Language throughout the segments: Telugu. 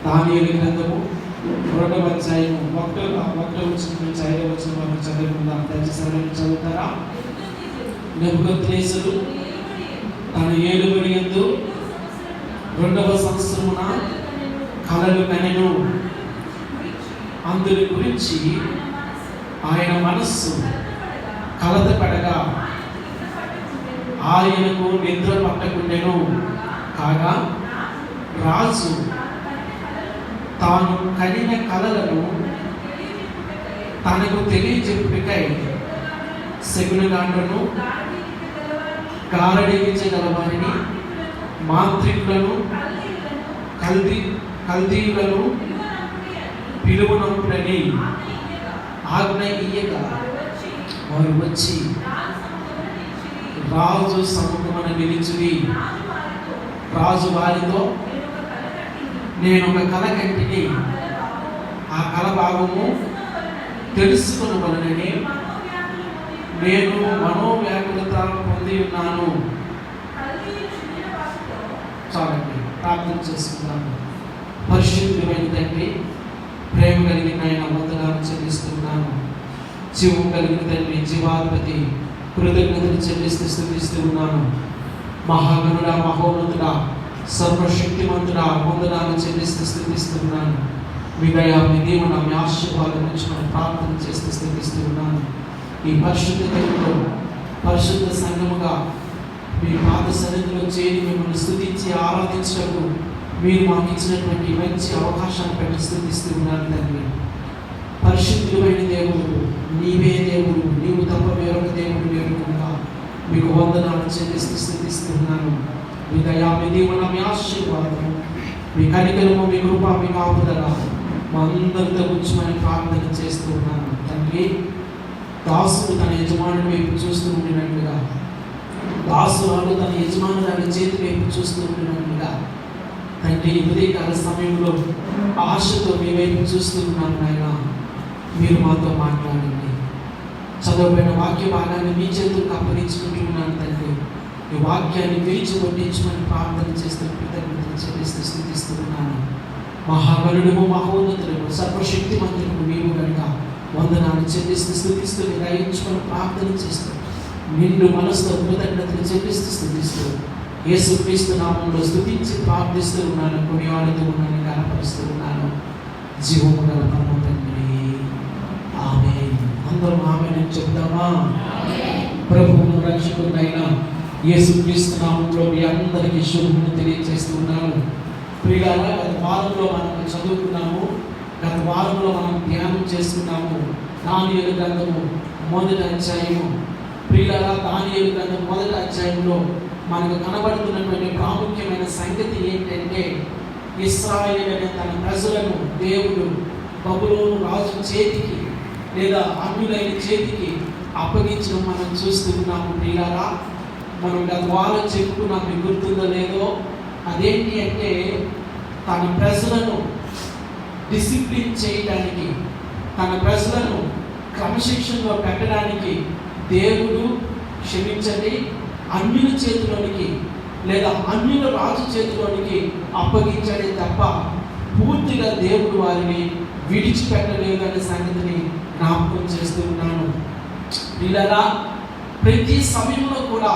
దానియేలు గ్రంథము 2వ అధ్యాయం 1వ వచనం నుంచి 5వ వచనం వరకు చదువుకుందాం. దయచేసి చదువుతారా? నెబుకద్నెజరు తన ఏలుబడి యందు 2వ సంవత్సరమున కలలు కనెను. అందుని గురించి ఆయన మనస్సు కలతపడగా ఆయనకు నిద్ర పట్టకుండెను. కాగా రాజు తాను కనిన కలలను తనకు తెలియజెప్పుటకై శకునగాండ్రను, గారడీగించగలవారిని, మాంత్రికులను, కల్దీయులను పిలువనప్పుడని ఆజ్ఞ ఇయ్యగా వారు వచ్చి రాజు సముఖమున నిలిచిరి. రాజు వారితో, నేను ఒక కల కంటిని, ఆ కల భాగము తెలుసుకొనవలెనని నేను మనోవ్యాకులత పొంది ఉన్నాను. చాలండి, ప్రార్థన చేసుకుందాము. పరిశుద్ధమైన తండ్రి, ప్రేమ కలిగిన ఆయన వందనాలు చెల్లిస్తున్నాను. జీవం కలిగిన తండ్రి, జీవాధిపతి, కృతజ్ఞతలు చెల్లిస్తూ స్తుతిస్తూ ఉన్నాను. మహాగణుడా, మహోన్నతుడా, సర్వశక్తిమంతుడా, వందనాలు చెల్లిస్తూ స్తుతిస్తున్నాను. మీ దయా, మీ దీవెన, మీ ఆశీర్వాదం నుంచి మనం ప్రార్థన చేస్తూ స్తుతిస్తూ ఉన్నాను. ఈ పరిశుద్ధ దేవుడు పరిశుద్ధ సంఘముగా మీ పాద సన్నిధిలో చేరి మిమ్మల్ని స్తుతించి ఆరాధించటకు మీరు మాకు ఇచ్చినటువంటి మంచి అవకాశాన్ని పెట్టి స్తుతిస్తూ ఉన్నాను తండ్రి. పరిశుద్ధుడైన దేవుడు నీవే దేవుడు, నీవు తప్ప వేరొక దేవుడు లేరు కనుక మీకు వందనాలు చెల్లిస్తూ స్తుతిస్తున్నాను. మీ దయా, మీ దీవెన, మీ ఆశీర్వాదము, మీ కనికరము, మీ కృప, మీ కాపుదల మా అందరితో కూర్చొని ప్రార్థన చేస్తూ ఉన్నాను తండ్రి. దాసుడు తన యజమానుడి వైపు చూస్తూ ఉండినట్లుగా, దాసురాలు తన యజమానురాలి చేతి వైపు చూస్తూ ఉండినట్లుగా తండ్రి, ఉదయకాల సమయంలో ఆశతో మీ వైపు చూస్తూ ఉన్నాను నాయన. మీరు మాతో మాట్లాడండి. చదవబడిన వాక్య భాగాన్ని మీ చేతులకు అప్పగించుకుంటున్నాను తండ్రి. ఈ వాక్యాన్ని విరిచి కొట్టించమని ప్రార్థన చేస్తూ కృతజ్ఞతలు చెల్లిస్తూ స్తుతిస్తూ ఉన్నాను. మహాబలుడు, మహోన్నతుడు, సర్వశక్తిమంతుడు మీరు కనుక వందనాలు చెల్లిస్తూ స్తుతిస్తూ గ్రహించుకొని ప్రార్థన చేస్తూ నిండు మనసుతో కృతజ్ఞతలు చెల్లిస్తూ స్తుతిస్తూ యేసుక్రీస్తు నామంలో స్తుతించి ప్రార్థిస్తూ ఉన్నాను, కొనియాడుతూ ఉన్నాను, కనపరుస్తూ ఉన్నాను. జీవము గల పరమ తండ్రి, ఆమేన్. అందరం ఆమేన్ అని చెప్తామా? ప్రభువును రక్షకుడైన యేసుక్రీస్తు నామంలో మీ అందరికీ శుభమును తెలియజేస్తూ ఉన్నాను. ప్రియులారా, గత వారంలో మనం చదువుకున్నాము, గత వారంలో మనం ధ్యానం చేసుకున్నాము దానియేలు గ్రంథము 1వ అధ్యాయము. ప్రియులారా, దానియేలు గ్రంథం 1వ అధ్యాయంలో మనకు కనబడుతున్నటువంటి ప్రాముఖ్యమైన సంగతి ఏంటంటే, ఇశ్రాయేలు అనే తన ప్రజలను దేవుడు బబులోను రాజు చేతికి లేదా అన్యులైన చేతికి అప్పగించడం మనం చూస్తూ ఉన్నాము. ప్రియులారా, మనం గత వారం చెప్పుకున్నాం, మీకు గుర్తుందో లేదో. అదేంటి అంటే, తన ప్రజలను డిసిప్లిన్ చేయడానికి, తన ప్రజలను క్రమశిక్షణలో పెట్టడానికి దేవుడు క్షమించండి అన్యుల చేతిలోనికి లేదా అన్యుల రాజు చేతిలోనికి అప్పగించడే తప్ప పూర్తిగా దేవుడు వారిని విడిచిపెట్టలేదు అనే సంగతిని జ్ఞాపకం చేస్తూ ఉన్నాను. ఇలా ప్రతి సమయంలో కూడా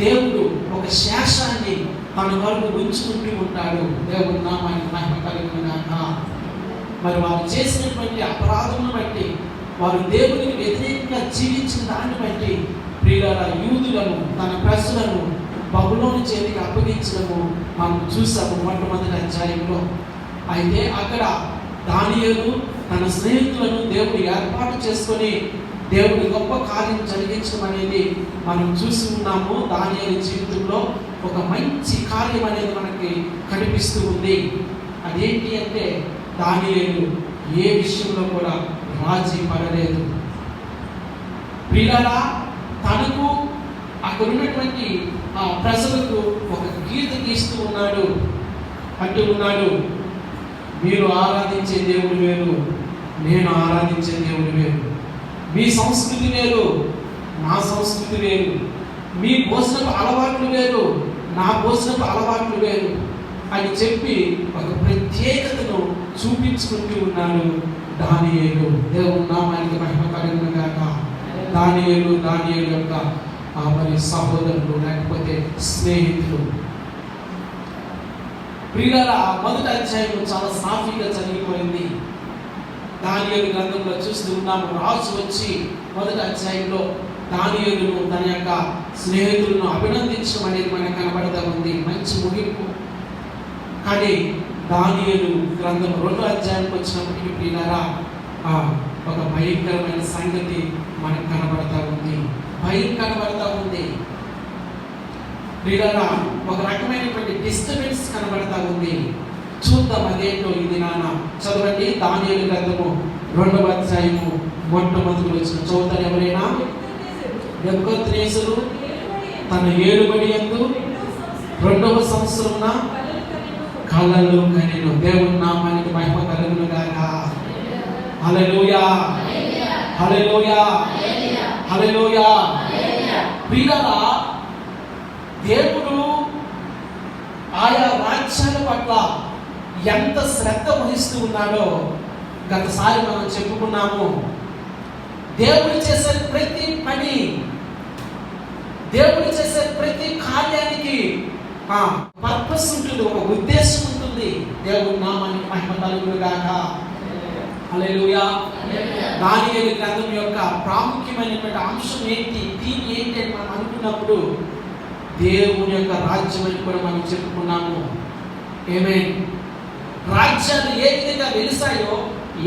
దేవుడు ఒక శేషాన్ని తన వరకు ఉంచుకుంటూ ఉంటాడు. దేవుడు నామానికి మహిమ కలుగునుగాక. మరి వారు చేసినటువంటి అపరాధమును బట్టి, వారు దేవునికి వ్యతిరేకంగా జీవించిన దాన్ని బట్టి ప్రియులారా, యూదులను తన ప్రజలను బబులోను చేతికి అప్పగించడము మనం చూసాము 1వ అధ్యాయంలో. అయితే అక్కడ దానియేలు తన స్నేహితులను దేవుడు ఏర్పాటు చేసుకొని దేవుడి గొప్ప కార్యం జరిగించడం అనేది మనం చూసి ఉన్నాము. దానియేలు జీవితంలో ఒక మంచి కార్యం అనేది మనకి కనిపిస్తూ ఉంది. అదేంటి అంటే, దానియేలు ఏ విషయంలో కూడా రాజీ పడలేదు. ప్రియులారా, తనకు అక్కడ ఉన్నటువంటి ఆ ప్రజలకు ఒక గీత గీస్తూ ఉన్నాడు. అంటూ ఉన్నాడు, మీరు ఆరాధించే దేవుడు వేరు, నేను ఆరాధించే దేవుడు వేరు. మీ సంస్కృతి వేరు, నా సంస్కృతి వేరు. మీ భోజనపు అలవాట్లు వేరు, నా భోజనపు అలవాట్లు వేరు అని చెప్పి ఒక ప్రత్యేకతను ముగించుకుంటూ ఉన్నాడు దానియేలు. దేవుని నామానికి మహిమ కలుగును గాక. దానియేలు యొక్క మరి సహోదరులు లేకపోతే స్నేహితులు. ప్రియులారా, మొదటి అధ్యాయం చాలా సాఫీగా జరిగిపోయింది. దానియేలు గ్రంథంలో చూస్తూ ఉన్నాము. రాజు వచ్చి మొదటి అధ్యాయంలో దానియేలును తన యొక్క స్నేహితులను అభినందించడం అనేది మనకు కనబడతా ఉంది. మంచి ముగింపు. కానీ దానియేలు గ్రంథం 2వ అధ్యాయానికి వచ్చినప్పటికీ ప్రియులారా, ఒక భయంకరమైన సంగతి మనకు కనబడతా ఉంది. భయం కనబడతా ఉంది ప్రియులారా. ఒక రకమైనటువంటి డిస్టర్బెన్స్ కనబడతా ఉంది. చూద్దాం అదేంటో ఇది నాన్న. చదవండి దానియేలు గ్రంథము 2వ అధ్యాయము మొట్టమొదటి వచ్చిన చదువుతారు ఎవరైనా. నెబుకద్నెజరు తన ఏలుబడి యందు 2వ సంవత్సరమున కలలు కనెను. దేవుని నామానికి మహిమ కలుగును గాక. హల్లెలూయా, హల్లెలూయా, హల్లెలూయా. ప్రియులారా, దేవుడు ఆయా రాజ్యాల పట్ల ఎంత శ్రద్ధ వహిస్తూ ఉన్నాడో గతసారి మనం చెప్పుకున్నాము. దేవుడు చేసే ప్రతి పని, దేవుడు చేసే ప్రతి కార్యానికి పర్పస్ ఉంటుంది, ఒక ఉద్దేశం ఉంటుంది. దేవుని నామానికి మహిమ కలుగును గాక. హల్లెలూయా. దానియేలు గ్రంథం యొక్క ప్రాముఖ్యమైనటువంటి అంశం ఏంటి, దీని ఏంటి అని మనం అనుకున్నప్పుడు దేవుని యొక్క రాజ్యం అని కూడా మనం చెప్పుకున్నాము. ఆమేన్. రాజ్యాలు ఏ విధంగా వెలిసాయో,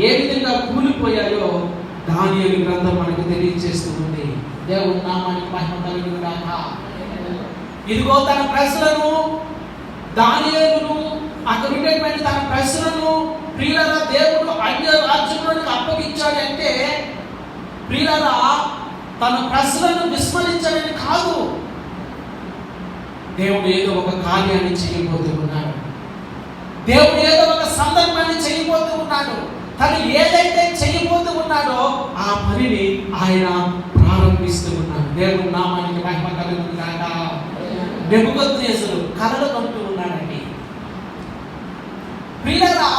ఏ విధంగా కూలిపోయాయో దానియేలు గ్రంథం మనకు తెలియజేస్తుంది. దేవుని నామానికి మహిమ కలుగును గాక. ఇదిగో తన ప్రజలను, దానియేలును, అక్కడ ఉండేటువంటి తన ప్రజలను ప్రియులారా దేవుడు అన్య రాజ్యంలోనికి అప్పగించాడంటే ప్రియులారా తన ప్రజలను విస్మరించాడని కాదు. దేవుడు ఏదో ఒక కార్యాన్ని చేయబోతూ ఉన్నాడు. దేవుడు ఏదో ఒక సందర్భాన్ని చేయబోతూ ఉన్నాడు. తను ఏదైతే చేయబోతూ ఉన్నాడో ఆ పనిని ఆయన ప్రారంభిస్తూ ఉన్నాడు. దేవుని నామానికి మహిమ కలుగును గాక. నెబుకద్నెజరు కలలు కంటూ ఉన్నాడండి. ప్రియులారా,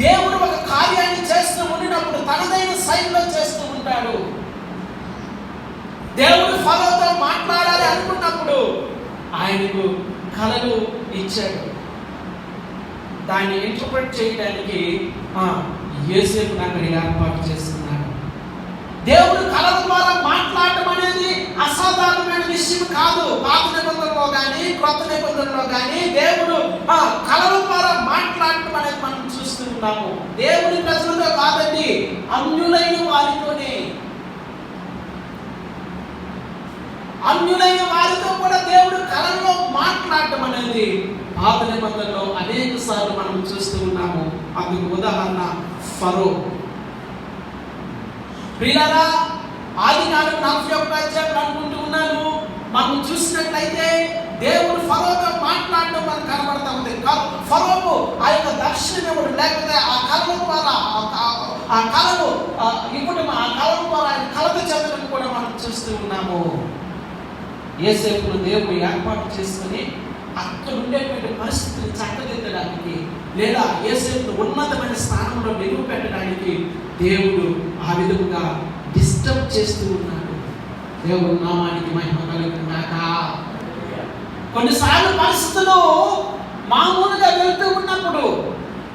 దేవుడు ఒక కార్యాన్ని చేస్తూ ఉండినప్పుడు తనదైన శైలిలో చేస్తూ ఉంటాడు. దేవుడు ఫరోతో మాట్లాడాలి అనుకున్నప్పుడు ఆయనకు కలలు ఇచ్చాడు. దాన్ని ఇంటర్ప్రెట్ చేయడానికి యోసేపును అక్కడ ఏర్పాటు చేస్తున్నాడు. దేవుడు కలల ద్వారా మాట్లాడటం అనేది అసాధారణమైన విషయం కాదు. పాత నిబంధనలో కానీ క్రొత్త నిబంధనలో కానీ దేవుడు కలల ద్వారా మాట్లాడటం అనేది మనం చూస్తూ ఉన్నాము. దేవుడి ప్రజలతో కాదండి, అన్యులైన వారితోనే. అన్యులైన వారితో కూడా దేవుడు కలలో మాట్లాడటం అనేది పాత నిబంధనలో అనేక సార్లు మనం చూస్తూ ఉన్నాము. అందుకు ఉదాహరణ ఫరో. ప్రియులారా, ఆదికాండం 41వ అధ్యాయం అనుకుంటూ ఉన్నాను. మనం చూసినట్లయితే దేవుడు ఫరోతో మాట్లాడటం మనకు కనబడతా ఉంది. ఫరోకు ఆ యొక్క దర్శనం ఇవ్వడం, లేకపోతే ఆ కళల ద్వారా ఆ కళలు ఇవ్వడం, ఆ కళల ద్వారా ఆయన కలత చెందడం కూడా మనం చూస్తూ ఉన్నాము. యోసేపును దేవుడు ఏర్పాటు చేసుకుని అక్కడ ఉండేటువంటి పరిస్థితిని చక్కదిద్దడానికి, లేదా యోసేపును ఉన్నతమైన స్థానంలో నిలువ పెట్టడానికి దేవుడు ఆ విధముగా డిస్టర్బ్ చేస్తూ ఉన్నాడు. దేవుని నామానికి మహిమ కలుగును గాక. కొన్నిసార్లు పరిస్థితులు మామూలుగా వెళ్తూ ఉన్నప్పుడు,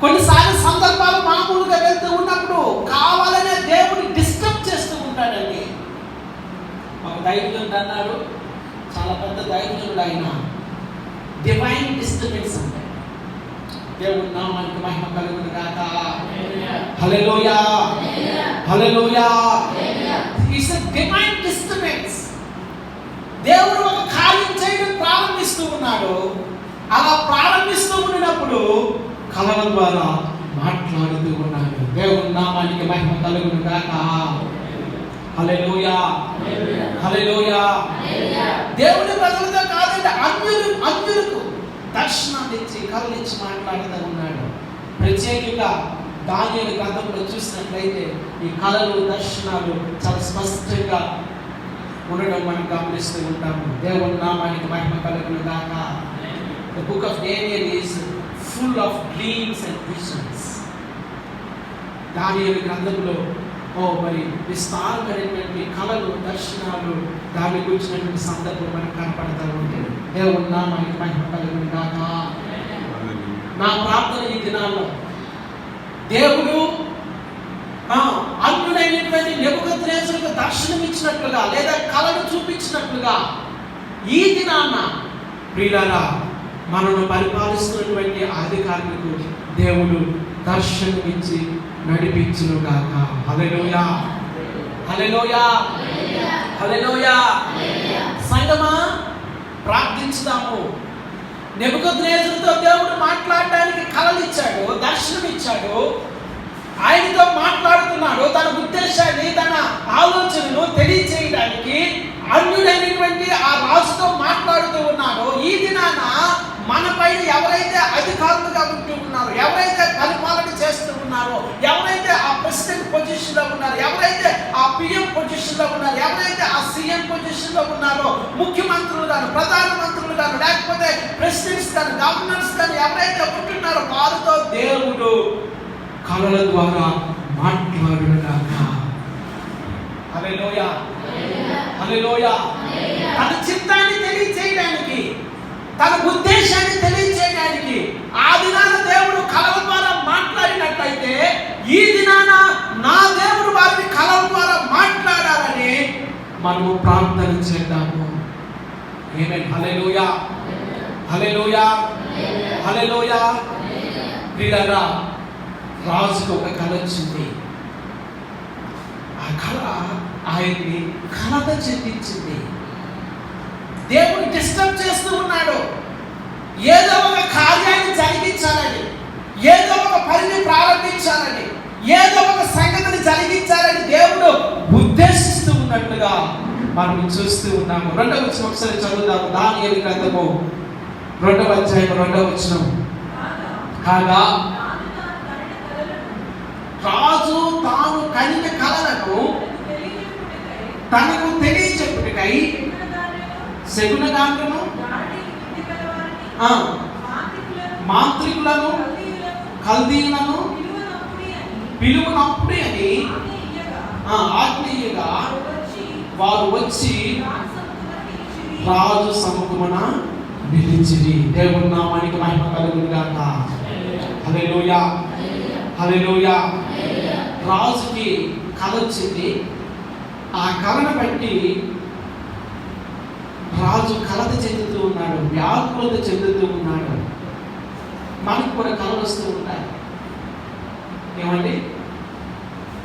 కొన్నిసార్లు సందర్భాలు మామూలుగా వెళ్తూ ఉన్నప్పుడు కావాలనే దేవుడు డిస్టర్బ్ చేస్తూ ఉంటాడండి. ఒక దైవజనుడు అన్నాడు, చాలా పెద్ద దైవజనుడు ఆయన, డివైన్ డిస్టర్బెన్స్ అంటే. దేవుని నామానికి మహిమ కలుగును గాక. Hallelujah, hallelujah. It's a divine disturbance. దేవుడు ఒక కార్యం చేయడం ప్రారంభిస్తూ ఉన్నాడు. అలా ప్రారంభిస్తూ ఉన్నప్పుడు కళల ద్వారా మాట్లాడుతూ ఉన్నాడు. దేవుని నామానికి మహిమ కలుగును గాక. హల్లెలూయా, హల్లెలూయా. దేవుని ప్రజలతో కాదంటే అన్యులకు దర్శనాన్ని ఇచ్చి కళలు ఇచ్చి మాట్లాడుతూ ఉన్నాడు. ప్రత్యేకంగా దానియేలు గ్రంథంలో చూసినట్లయితే ఈ కళలు, దర్శనాలు చాలా స్పష్టంగా ఉండడం మనం గమనిస్తూ ఉంటాము. దేవుని నామానికి మహిమ కలుగును గాక. The book of Daniel is full of dreams and visions. దానియేలు గ్రంథంలో మరి విస్తారమైనటువంటి కళలు, దర్శనాలు దాని గురించినటువంటి సందర్భం మనకు కనపడతా ఉంటాయి. దేవుని నామానికి మహిమ కలుగును గాక. నా ప్రార్థన ఈ దినాల్లో దేవుడు అన్యుడైనటువంటి నెబుకద్నెజరుకు దర్శనం ఇచ్చినట్లుగా లేదా కళను చూపించినట్లుగా ఈ దినాన ప్రియులారా మనను పరిపాలిస్తున్నటువంటి అధికారులకు దేవుడు దర్శనమిచ్చి నడిపించును గాక. హల్లెలూయా, హల్లెలూయా, హల్లెలూయా. సంగమా ప్రార్థించుదాము. నెబుకద్నెజరుతో దేవుడు మాట్లాడడానికి కళలు ఇచ్చాడు, దర్శనం ఇచ్చాడు, ఆయనతో మాట్లాడుతున్నాడు. తన ఉద్దేశాన్ని, తన ఆలోచనను తెలియచేయడానికి అన్యుడైనటువంటి ఆ రాజుతో మాట్లాడుతూ ఉన్నాడు. ఈ దినాన మన పైన ఎవరైతే అధికారులుగా ఉంటూ ఉన్నారో, ఎవరైతే పరిపాలన చేస్తూ ఉన్నారో, ఎవరైతే ఆ ప్రెసిడెంట్ పొజిషన్లో ఉన్నారో, ఎవరైతే ఆ పిఎం పొజిషన్లో ఉన్నారో, ఎవరైతే ఆ సీఎం పొజిషన్లో ఉన్నారో, ముఖ్యమంత్రులు గాను, ప్రధానమంత్రులు గాను, లేకపోతే ప్రెసిడెంట్స్ గాను, గవర్నర్స్ గాను ఎవరైతే ఉంటున్నారో వారితో దేవుడు కళల ద్వారా మాట్లాడుగాక. హల్లెలూయా, హల్లెలూయా. తన చిత్తాన్ని తెలియచేయడానికి, తన ఉద్దేశాన్ని తెలియచేయడానికి ఆ దినాన దేవుడు కళల ద్వారా మాట్లాడినట్లయితే ఈ దినాన నా దేవుడు వారిని కళల ద్వారా మాట్లాడాలని మనము ప్రార్థన చేద్దాము. ఆమేన్. హల్లెలూయా, హల్లెలూయా, హల్లెలూయా. ప్రియులారా, రాజుకు ఒక కళ వచ్చింది. ఆ కళ ఆయన్ని కలత చెందించింది. దేవుడు డిస్టర్బ్ చేస్తూ ఉన్నాడు. ఏదో ఒక కార్యాన్ని జరిగించాలని, ఏదో ఒక పనిని ప్రారంభించాలని, ఏదో ఒక సంగతిని జరిగించాలని దేవుడు ఉద్దేశిస్తూ ఉన్నట్లుగా మనం చూస్తూ ఉన్నాము. 2వ వచనం ఒకసారి చదువుదాము. దానియేలు గ్రంథము 2వ అధ్యాయం 2వ వచనం. కాగా రాజు తాను కనిన కలలను తనకు తెలియచెప్పుటకై శకునగాండ్రను, మాంత్రికులను, కల్దీయులను పిలువనప్పుడే అని ఆజ్ఞేయగా వారు వచ్చి రాజు సముఖమున నిలిచిరి. దేవుని నామానికి మహిమ కలుగును గాక. హల్లెలూయా, హల్లెలూయా. రాజుకి కళ వచ్చింది. ఆ కళను బట్టి రాజు కలత చెందుతూ ఉన్నాడు, వ్యాకులత చెందుతూ ఉన్నాడు. మనకు కూడా కళలు వస్తూ ఉంటాయి. ఏమండి,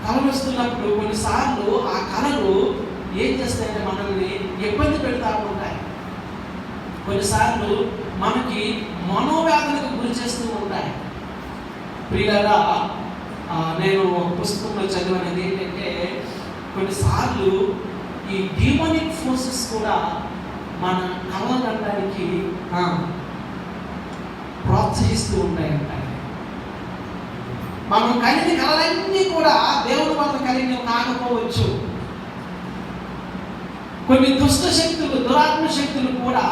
కళలు వస్తున్నప్పుడు కొన్నిసార్లు ఆ కళలు ఏం చేస్తాయంటే మనల్ని ఇబ్బంది పెడతా ఉంటాయి. కొన్నిసార్లు మనకి మనోవేదనకు గురి చేస్తూ ఉంటాయి. ప్రియులారా, నేను ఒక పుస్తకంలో చదివినది ఏంటంటే కొన్నిసార్లు ఈ డీమోనిక్ ఫోర్సెస్ కూడా మన కళలు అనడానికి ప్రోత్సహిస్తూ ఉంటాయంట. మనం కలిగిన కళలన్నీ కూడా దేవుడు మనం కలిగిన కాకపోవచ్చు. కొన్ని దుష్ట శక్తులు, దురాత్మ శక్తులు కూడా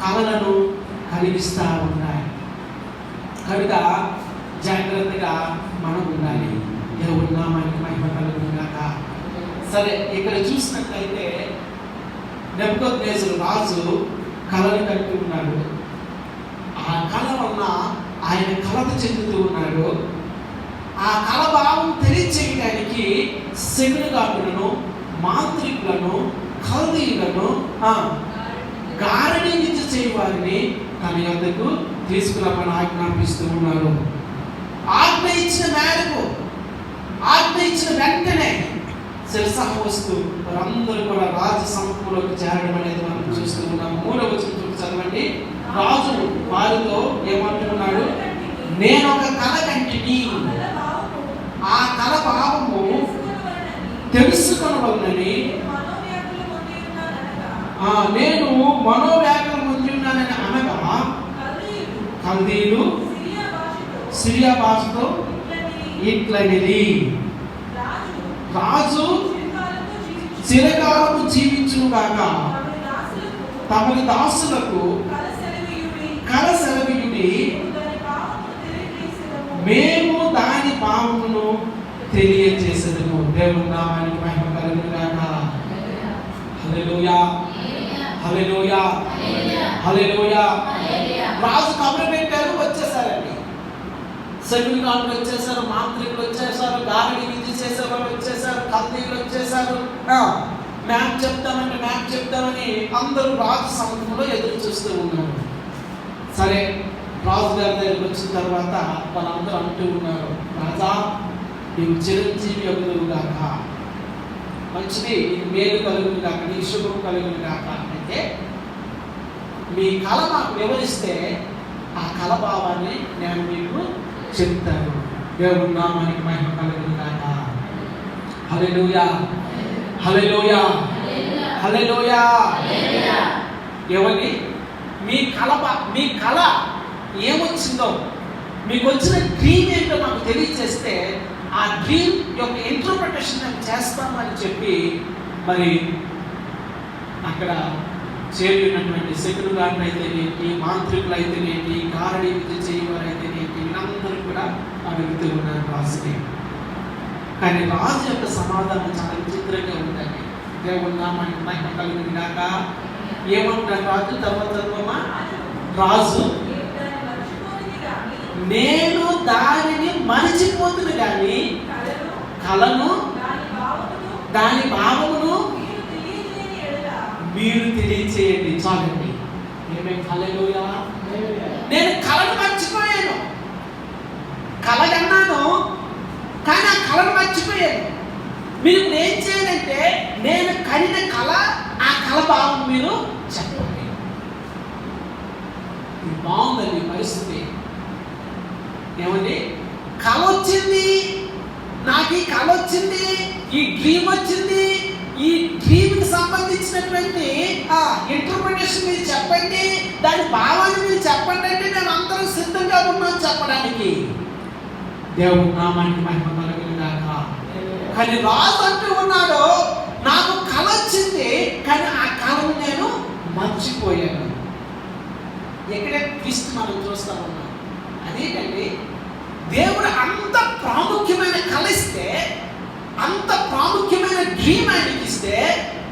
కళలను కలిగిస్తూ ఉన్నాయి. కనుక జాగ్రత్తగా మనం ఉండాలి. దేవుడి నామానికి మహిమ కలుగును గాక. సరే, ఇక్కడ చూసినట్లయితే నెబుకద్నెజరు రాజు కళను కలిగి ఉన్నాడు. ఆ కళ వలన ఆయన కలత చెందుతూ ఉన్నాడు. ఆ కళ భావం తెలియచేయడానికి శకునగాండ్రులను, మాంత్రికులను, కల్దీయులను, గారడీనించ చేయవారిని తన యొద్దకు తీసుకురమ్మని ఆజ్ఞాపిస్తూ ఉన్నారు. ఆజ్ఞ ఇచ్చిన మేరకు, ఆజ్ఞ ఇచ్చిన వెంటనే శిరసహ వస్తూ వారందరూ కూడా రాజు సముఖంలోకి చేరడం అనేది మనం చూస్తూ ఉన్నాము. 3వ వచనం చదవండి. రాజు వారితో ఏమంటున్నాడు? నేను ఒక కళ కంటిని, ఆ కళ భావము తెలుసుకొనవలనని, నేను మనోవ్యాకులం పొంది ఉన్నానని అనగా కల్దీయులు సిరియా భాషతో ఇట్లనిది, రాజు చిరకాలము జీవించును గాక, తమరి దాసులకు కల సెలవీయుడి, మేము చేసేదను. దేవుని నామానికి మహిమ కలుగును గాక. హల్లెలూయా, హల్లెలూయా, హల్లెలూయా. రాజు కబురు పెట్టారు, వచ్చేసారండి. సెమిగాళ్ళు వచ్చేసారు, మాంత్రికులు వచ్చేసారు, గారడి విధి చేసేవాళ్ళు వచ్చేసారు, కల్దీలు వచ్చేసారు. మ్యాప్ చెప్తామని అందరూ రాజు సముద్రంలో ఎదురు చూస్తూ ఉన్నారు. సరే, రాజు గారి దగ్గరికి వచ్చిన తర్వాత వాళ్ళందరూ అంటూ ఉన్నారు, రాజా నీవు చిరంజీవి అగుదువు గాక, మంచిది, నీకు మేలు కలుగును గాక, నీ శుభం కలుగును గాక. అయితే మీ కళ మాకు వివరిస్తే ఆ కళ భావాన్ని నేను మీకు చెప్తాను. దేవుని నామానికి మహిమ కలుగును గాక. హల్లెలూయా, హల్లెలూయా, హల్లెలూయా. ఏమని మీ కళ ఏమొచ్చిందో, మీకు వచ్చిన డ్రీమ్ ఏంటో మాకు తెలియజేస్తే ఆ డ్రీమ్ యొక్క ఇంటర్ప్రిటేషన్ మేము చేస్తామని చెప్పి మరి అక్కడ చేరినటువంటి శకులు గారిని అయితేనేంటి, మాంత్రికులు అయితేనేంటి, గారడి విద్య చేయవారు అయితేనేంటి, వీళ్ళందరూ కూడా అడుగుతూ ఉన్నారు రాజుని. కానీ రాజు యొక్క సమాధానం చాలా విచిత్రంగా ఉందండి. దేవుని నామానికి మహిమ కలుగును గాక. ఏమంటున్నారు రాజు? తర్వాత రాజు, నేను దానిని మరిచిపోతుంది కానీ కలను దాని భావమును మీరు తెలియచేయండి. చాలండి. ఏమేమి హల్లెలూయా. నేను కలను మర్చిపోయాను, కలగన్నాను కానీ ఆ కళను మర్చిపోయాను. మీరు ఏం చేయాలంటే నేను కనిన కళ, ఆ కళ భావం మీరు చెప్పండి. బాగుందండి పరిస్థితి. ఏమండి, కళ వచ్చింది, నాకు ఈ కళ వచ్చింది, ఈ డ్రీమ్ వచ్చింది, ఈ డ్రీమ్కి సంబంధించినటువంటి ఇంటర్ప్రిటేషన్ మీరు చెప్పండి, దాని భావాన్ని మీరు చెప్పండి అంటే మేము అందరం సిద్ధంగా ఉన్నాం చెప్పడానికి. దేవుని నామానికి మహిమ కలుగును గాక. కానీ రాజు అంటూ ఉన్నాడు, నాకు కళ వచ్చింది కానీ ఆ కళను నేను మర్చిపోయాను. ఎక్కడే ట్విస్ట్ మనం చూస్తా ఉన్నాం. అదేంటండి, దేవుడు అంత ప్రాముఖ్యమైన కళ ఇస్తే, అంత ప్రాముఖ్యమైన డ్రీమ్ ఆయనకి ఇస్తే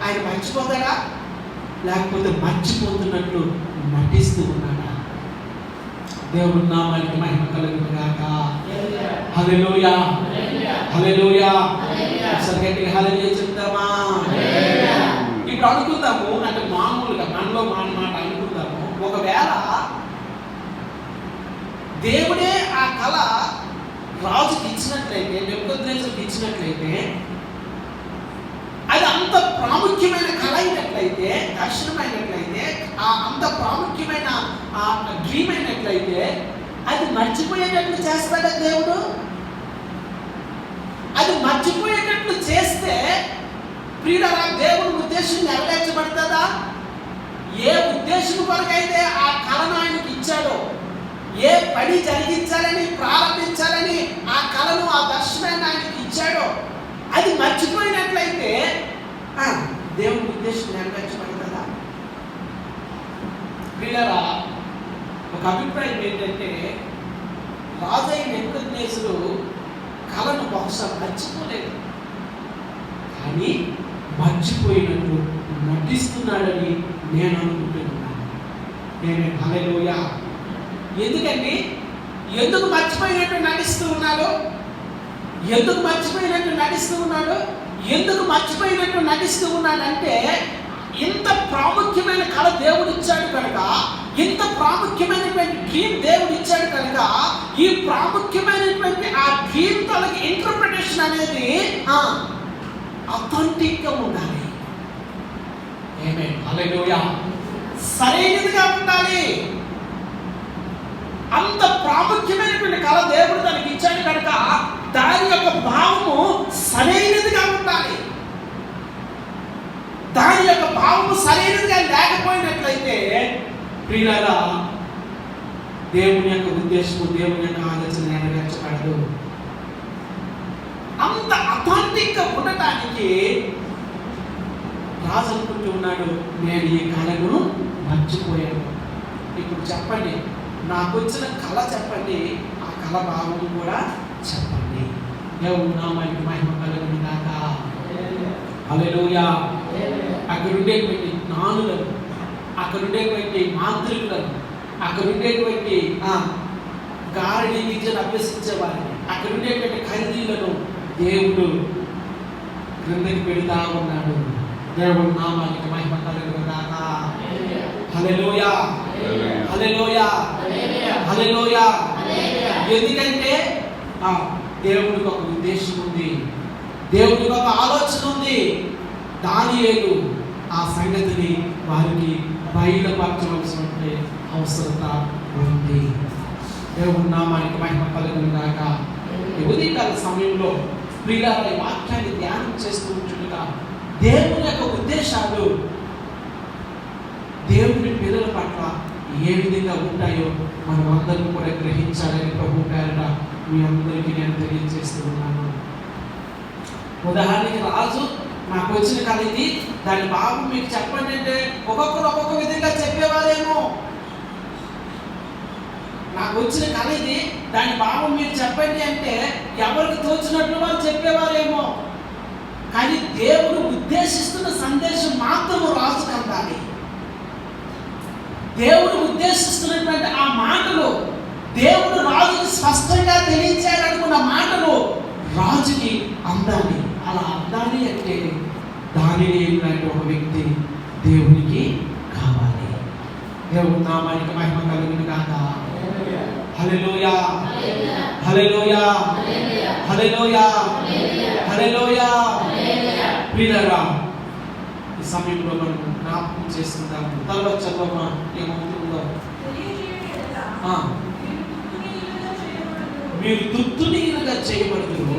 ఆయన మర్చిపోతాడా? లేకపోతే మర్చిపోతున్నట్లు నటిస్తూ ఉన్నాడా? దేవుని నామానికి మహిమ కలుగును గాక. హల్లెలూయా, హల్లెలూయా. సరిగ్గా హల్లెలూయా చెప్తామా? ఇప్పుడు అనుకుందాము, అంటే మామూలుగా మనలో మాట అనుకుందాము, ఒకవేళ దేవుడే ఆ కళ రాజుకి ఇచ్చినట్లయితే, నెబుకద్నెజరుకి ఇచ్చినట్లయితే, అది అంత ప్రాముఖ్యమైన కళ అయినట్లయితే, దర్శనమైనట్లయితే, అంత ప్రాముఖ్యమైన డ్రీమ్ అయినట్లయితే, అది మర్చిపోయేటట్లు చేస్తాడా దేవుడు? అది మర్చిపోయేటట్లు చేస్తే ప్రియులారా, దేవుని ఉద్దేశం నెరవేర్చబడుతుందా? ఏ ఉద్దేశం కొరకైతే ఆ కళను ఆయనకి ఇచ్చాడో, ఏ పని జరిగించాలని ప్రారంభించాలని ఆ కళను, ఆ దర్శనాన్ని ఆయనకి ఇచ్చాడో, అది మర్చిపోయినట్లయితే దేవుని ఉద్దేశం నెరవేర్చబడుతుందా? ప్రియులారా, ఒక అభిప్రాయం ఏంటంటే, రాజైన నెబుకద్నెజరు కళను బహుశా మర్చిపోలేదు, కానీ మర్చిపోయినట్టు నటిస్తున్నాడని నేను అనుకుంటున్నాను. నేను హల్లెలూయా. ఎందుకండి, ఎందుకు మర్చిపోయినట్టు నటిస్తూ ఉన్నాడు? ఎందుకు మర్చిపోయినట్టు నటిస్తూ ఉన్నాడు? ఎందుకు మర్చిపోయినట్టు నటిస్తూ ఉన్నాడంటే, ఇంత ప్రాముఖ్యమైన కళ దేవుడు ఇచ్చాడు కనుక, ఇంత ప్రాముఖ్యమైనటువంటి డ్రీమ్ దేవుడు ఇచ్చాడు కనుక, ఈ ప్రాముఖ్యమైనటువంటి ఆ డ్రీమ్ తనకి ఇంటర్ప్రిటేషన్ అనేది అథెంటిక్ గా ఉండాలి. ఆమేన్, హల్లెలూయా. సరైనదిగా ఉండాలి. అంత ప్రాముఖ్యమైనటువంటి కళ దేవుడు తనకి ఇచ్చాడు కనుక దాని యొక్క భావము సరైనదిగా ఉండాలి. దాని యొక్క భావము సరైనదిగా లేకపోయినట్లయితే ప్రియులారా, దేవుని యొక్క ఉద్దేశము, దేవుని యొక్క ఆలోచన నెరవేర్చబడదు. అంత అథెంటిక్ గా ఉండటానికి రాజు అనుకుంటూ ఉన్నాడు, నేను ఈ కళను మర్చిపోయాను. ఇప్పుడు చెప్పండి, నాకు వచ్చిన కళ చెప్పండి, ఆ కళ భావం కూడా చెప్పండి. దేవుని నామానికి మహిమ కలుగును గాక. హల్లెలూయా. అక్కడ ఉండేటువంటి జ్ఞానులను, అక్కడ ఉండేటువంటి మాంత్రికులను, అక్కడ ఉండేటువంటి గారిని విద్యను అభ్యసించే వారిని, అక్కడ ఉండేటువంటి ఖైదీలను దేవుడు క్రిందకి పెడతా ఉన్నాడు. దేవుడి నామానికి మహిమ కలుగును గాక. హల్లెలూయా, హల్లెలూయా, హల్లెలూయా. ఎందుకంటే దేవుడికి ఒక ఉద్దేశం ఉంది, దేవుడికి ఒక ఆలోచన ఉంది. దానియేలు ఆ సంగతిని వారికి బయలుపరచవలసిన అవసరత ఉంది. దేవుడి నామానికి మహిమ కలుగును గాక. ఉదయకాల సమయంలో ప్రియులారా ఈ వాక్యాన్ని ధ్యానం చేస్తూ ఉంటుండగా దేవుని యొక్క ఉద్దేశాలు దేవుని పిల్లల పట్ల ఏ విధంగా ఉంటాయో మనం అందరం కూడా గ్రహించాలని ప్రభు పేరట మీ అందరికీ నేను తెలియజేస్తూ ఉన్నాను. ఉదాహరణకి రాజు నాకు వచ్చిన కళ ఇది, దాని భావం మీకు చెప్పండి అంటే ఒక్కొక్కరు ఒక్కొక్క విధంగా చెప్పేవారేమో. నాకు వచ్చిన కళ ఇది, దాని భావం మీరు చెప్పండి అంటే ఎవరికి తోచినట్లు వాళ్ళు చెప్పేవారేమో. కానీ దేవుడు ఉద్దేశిస్తున్న సందేశం మాత్రము రాజుకు అందాలి. దేవుడు ఉద్దేశిస్తున్నటువంటి ఆ మాటలు, దేవుడు రాజుకి స్పష్టంగా తెలియచేయాలనుకున్న మాటలు రాజుకి అందాలి. అలా అందాలి అంటే దానియేలు లాంటి ఒక వ్యక్తి దేవునికి కావాలి. దేవుడి నామానికి మహిమ కలుగును గాక. హల్లెలూయా, హల్లెలూయా, హల్లెలూయా, హల్లెలూయా. ప్రియులారా ఈ సమయంలో మనం జ్ఞాపకం చేసుకుందాము. తర్వాత చదవమా ఏమవుతుందో. మీరు తుత్తునీయులుగా చేయబడుదురు,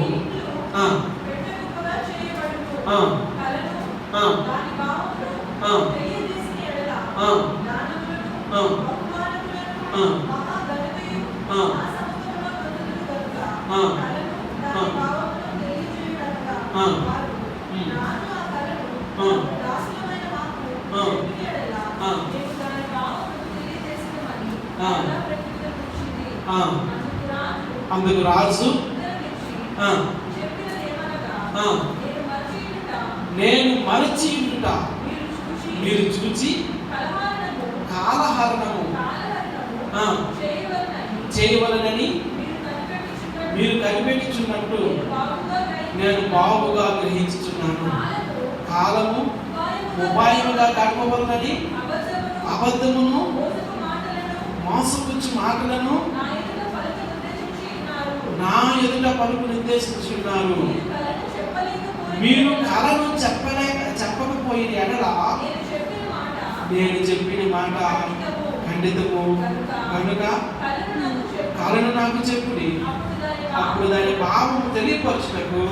అందుకు రాజు నేను మరచి ఉంట మీరు చూచి కాలహరణము చేయవలనని మీరు కనిపెట్టుచున్నట్టు నేను బాగుగా గ్రహించుచున్నాను. కాలము ఉపాయముగా గడపవలనని అబద్ధమును మోసపుచ్చు మాటలను నా ఎదుట పలుకు నిర్దేశించున్నారు. మీరు కళను చెప్పకపోయిన ఎడల నేను చెప్పిన మాట ఖండితము కనుక కళను నాకు చెప్పుడి, అప్పుడు దాని భావము తెలియపరచుటకు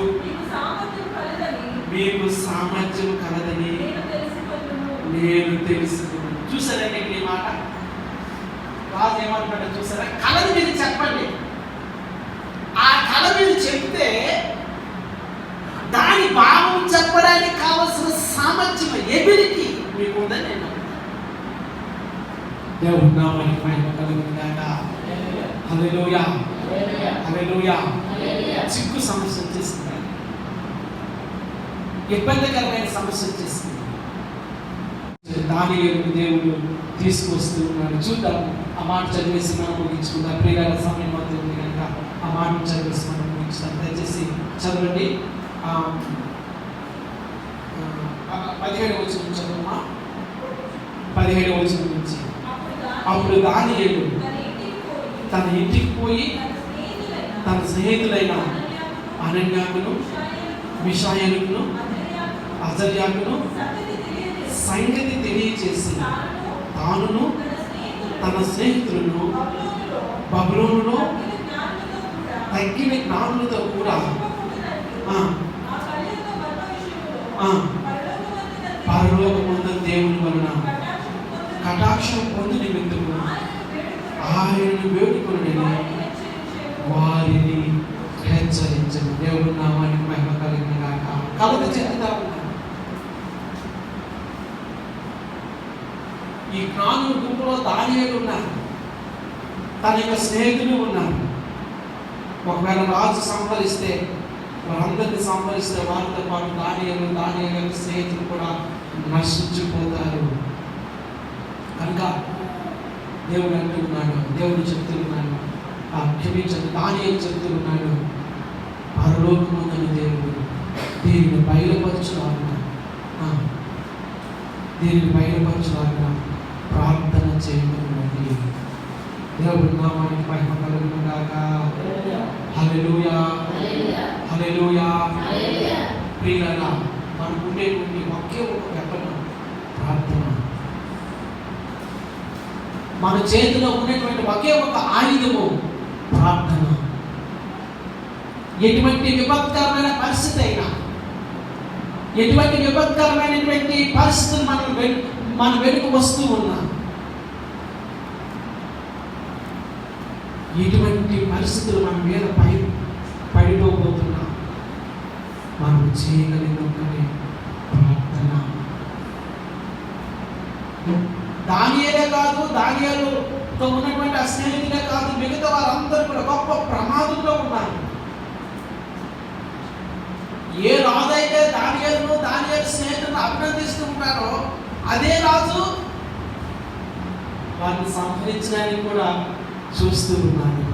మీకు సామర్థ్యం కలదని నేను తెలుసుకున్నాను. చూసారండి ఈ మాట రాజు ఏమంటాడో చూసారా? కళను మీరు చెప్పండి. ఆ కళ మీరు చెప్తే దాని భావం చెప్పడానికి కావలసిన సామర్థ్యం, ఎబిలిటీ మీకు ఉందని నేను దేవుడి నామానికి మహిమ కలుగును గాక. హల్లెలూయా, హల్లెలూయా. చిక్కు సమస్య వచ్చేసింది, ఇబ్బందికరమైన సమస్య వచ్చేసింది. దానియేలుకు దేవుడు తీసుకొస్తూ ఉన్నాడు. చూద్దాం, ఆ మాట చదివేసి మనం ముగించుకుందాం. ప్రియులారా సమయం అవుతుంది కనుక ఆ మాట చదివేసి మనం ముగించుదాం. దయచేసి చదవండి. 17వ వచనం చదవమా. 17వ వచనం నుంచి. అప్పుడు దానియేలు తన ఇంటికి పోయి తన స్నేహితులైన అనన్యాకును, మిషాయేలును, అజర్యాకును సంగతి తెలియచేసి తానును తన స్నేహితులను బబులోనులో తగ్గిన జ్ఞానులతో కూడా పరలోకమందు దేవుని వలన కటాక్షం పొంది నిమిత్తము ఆయనను వేడుకొనుడని వారిని హెచ్చరించను. దేవుని నామానికి మహిమ కలుగును గాక. కలత చెందుతా ఉన్నారు. ఈ జ్ఞానుల గుంపులో దానియేలు ఉన్నారు, తన యొక్క స్నేహితులు ఉన్నారు. ఒకవేళ రాజు సంహరిస్తే వారందరినీ సంహరిస్తే వారితో పాటు దానియేలు స్నేహితులు కూడా నశించిపోతారు. కనుక దేవుడు అంటున్నాడు, దేవుడు చెప్తున్నాడు, క్షమించండి, దానియేలు చెప్తున్నాడు, పరలోకమందున దేవుడు దీనిని బయలుపరచులాగా ప్రార్థన చేయమని దేవుడి నామానికి మహిమ కలుగును గాక. హల్లెలూయా, హల్లెలూయా. ప్రియులారా, మనకు ఉండేటువంటి ఒకే ఒక వెపన్ ప్రార్థన. మన చేతిలో ఉన్నటువంటి ఒకే ఒక ఆయుధము ప్రార్థన. ఎటువంటి విపత్కరమైన పరిస్థితి అయినా, ఎటువంటి విపత్కరమైనటువంటి పరిస్థితులు మన వెనుక వస్తూ ఉన్నా, ఎటువంటి పరిస్థితులు మన మీద పడిపోతున్నా, మనం చేయగలిగినటువంటి ప్రార్థన. దానియేలే కాదు, దానియేలుతో ఉన్నటువంటి ఆ స్నేహితులే కాదు, మిగతా వారందరూ కూడా గొప్ప ప్రమాదంలో ఉన్నారు. ఏ రాజు అయితే దానియేలు స్నేహితులను అభినందిస్తూ ఉంటారో అదే రాజు వారిని సంహరించడానికి కూడా చూస్తూ ఉన్నారు.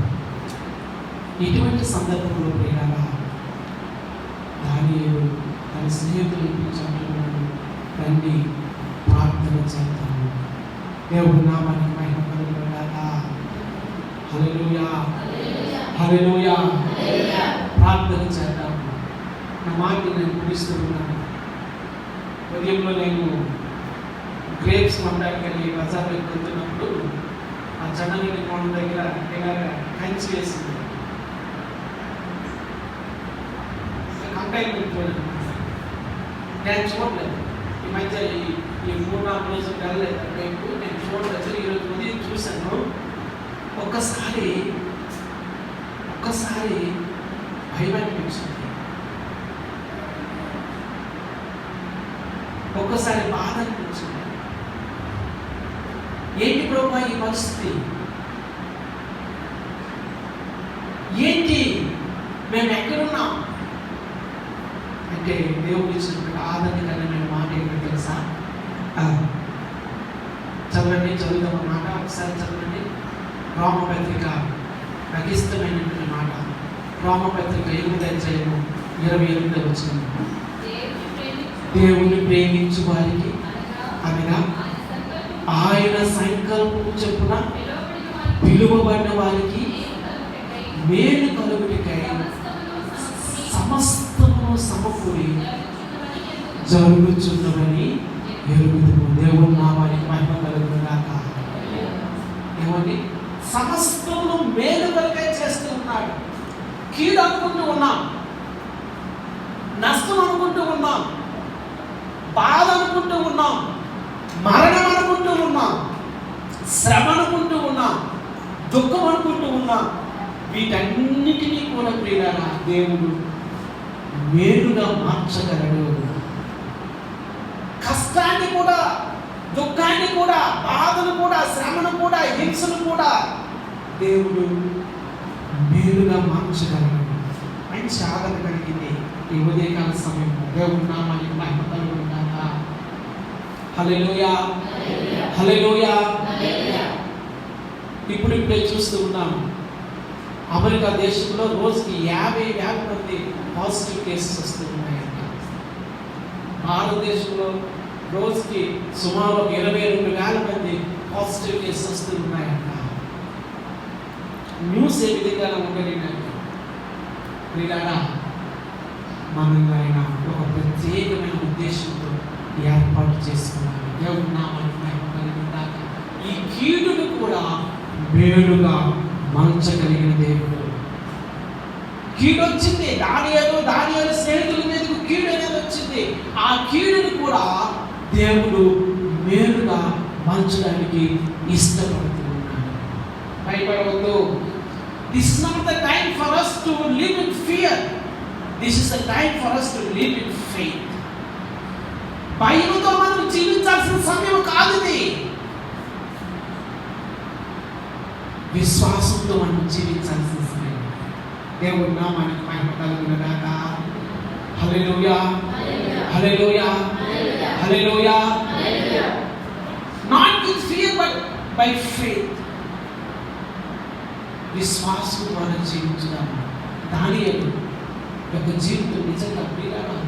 ఇటువంటి సందర్భంలో ప్రియులారా, దానియేలు తన స్నేహితులను పిలిచాడు, రండి ప్రార్థన చేద్దాము. దేవుడి నామానికి మహిమ కలుగును గాక. హల్లెలూయా, హల్లెలూయా. ప్రార్థన చేద్దాము. నా మాట నేను ముగిస్తూ ఉన్నాను. ఉదయంలో నేను గ్రేప్స్ కొనడానికి బజార్లోకి వెళ్తున్నప్పుడు ఆ జనగడ్డి కొండ దగ్గర కంచి వేసింది. కంటైన్మెంట్ నేను చూడలేదు. ఈ మధ్య ఈ 3-4 రోజులు వెళ్ళలేదు రేపు నేను చూడలేదు. ఈరోజు ఉదయం చూశాను. ఒక్కసారి భయం అనిపించింది, ఒక్కసారి బాధ అనిపించింది. ఏంటి ప్రభువా ఈ పరిస్థితి? ఏంటి, మేము ఎక్కడున్నాం అంటే దేవుడు ఇచ్చినటువంటి ఆదరణకరమైన మాట ఏంటో తెలుసా? చదువుదాం మాట ఒకసారి చదవండి. రోమపత్రిక, నాకు ఇష్టమైనటువంటి మాట. రోమపత్రిక 8:28 వచ్చింది. దేవుని ప్రేమించు వారికి అనగా ఆయన సంకల్పం చెప్పున పిలువబడిన వారికి మేలు కలుగుటకై సమస్తము సమకూడి జరుగుచున్నవని ఎరుగుదుము. దేవుని నామానికి మహిమ కలుగును గాక. ఏమండి, సమస్తము మేలు కొరకై చేస్తూ ఉన్నాడు. కీడు అనుకుంటూ ఉన్నాం, నష్టం అనుకుంటూ ఉన్నాం, బాధ అనుకుంటూ ఉన్నాం, మరణం అనుకుంటూ ఉన్నాం, శ్రమ అనుకుంటూ ఉన్నాం, దుఃఖం అనుకుంటూ ఉన్నాం. వీటన్నిటినీ కూడా ప్రియులారా దేవుడు మేలుగా మార్చగలడు. కష్టాన్ని కూడా, దుఃఖాన్ని కూడా, బాధను కూడా, శ్రమను కూడా, హింసను కూడా దేవుడు మేలుగా మార్చగలడు. మంచి ఆదరణ కలిగింది ఈ ఉదయకాల సమయంలో. దేవుడి నామానికి మహిమ కలుగును గాక. హల్లెలూయా, హల్లెలూయా. ఇప్పుడిప్పుడే చూస్తూ ఉన్నాము, అమెరికా దేశంలో రోజుకి 50,000 మంది పాజిటివ్ కేసెస్ వస్తూ ఉన్నాయంట. భారతదేశంలో రోజుకి సుమారు 22,000 మంది పాజిటివ్ కేసెస్ వస్తూ ఉన్నాయంట. న్యూస్ ఏ విధంగా ఉండలేనంట. ప్రియులారా, మనల్ని ఆయన ఒక ప్రత్యేకమైన ఉద్దేశంతో ఏర్పాటు చేసుకున్నారు. దేవుడి నామానికి మహిమ కలుగును గాక. ఈ కీడును కూడా మేలుగా మార్చగలిగిన దేవుడు. కీడు వచ్చింది, దానియేలు స్నేహితుల మీదకు కీడు అనేది వచ్చింది. ఆ కీడును కూడా దేవుడు మేలుగా మార్చడానికి ఇష్టపడుతూ ఉన్నాడు. భయపడవద్దు. This is not the time for us to live in fear. This is the time for us to live in faith. భయంతో మనం జీవించాల్సిన సమయం కాదు ఇది. విశ్వాసంతో మనం జీవించాల్సిన సమయం. దేవుడి నామానికి మహిమ కలుగును గాక. Hallelujah, hallelujah, hallelujah. Not with fear but by faith. విశ్వాసం ద్వారా జీవించుదాము. దానియేలు యొక్క జీవితం నిజంగా ప్రియులారా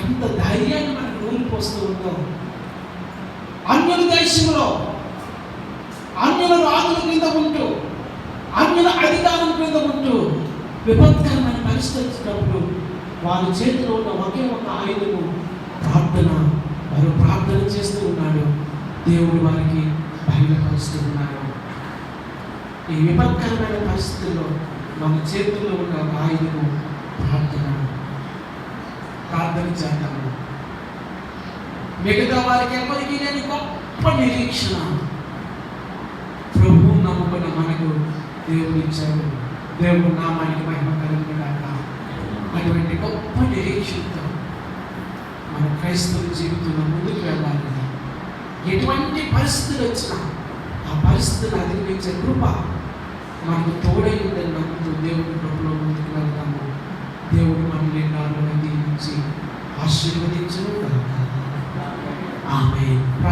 ఎంత ధైర్యాన్ని మనకు నూరిపోస్తూ ఉందో. అన్యుల దేశంలో అన్యుల రాజుల క్రింద ఉంటూ, అన్యుల అధికారం క్రింద ఉంటూ విపత్కరమైన పరిస్థితి వచ్చినప్పుడు వారి చేతిలో ఉన్న ఒకే ఒక ఆయుధము ప్రార్థన. వారు ప్రార్థన చేస్తూ ఉన్నాడు. దేవుడు వారికి బయలుపరుస్తూ ఉన్నాడు. ఈ విపత్కరమైన పరిస్థితుల్లో మన చేతుల్లో ఉన్న ఒక ఆయుధము ప్రార్థన. ప్రార్థన చేద్దాము. మిగతా వారికి ఎవరికి లేని గొప్ప నిరీక్షణ ప్రభువు నమ్ముకున్న మనకు దేవుడు ఇచ్చాడు. దేవుడు నామానికి మహిమ కలుగుగాక. అటువంటి గొప్ప నిరీక్షణతో మన క్రైస్తవ జీవితంలో ముందుకు వెళ్ళాలి. ఎటువంటి పరిస్థితులు వచ్చినా ఆ పరిస్థితులు అధిగమించే కృప మనకు తోడై ఉందని నమ్ముతూ దేవుడి కృపలో ముందుకు వెళ్తాము. దేవుడు మనల్ని నాలుగు దీవించి ఆశీర్వదించును. ఆమేన్.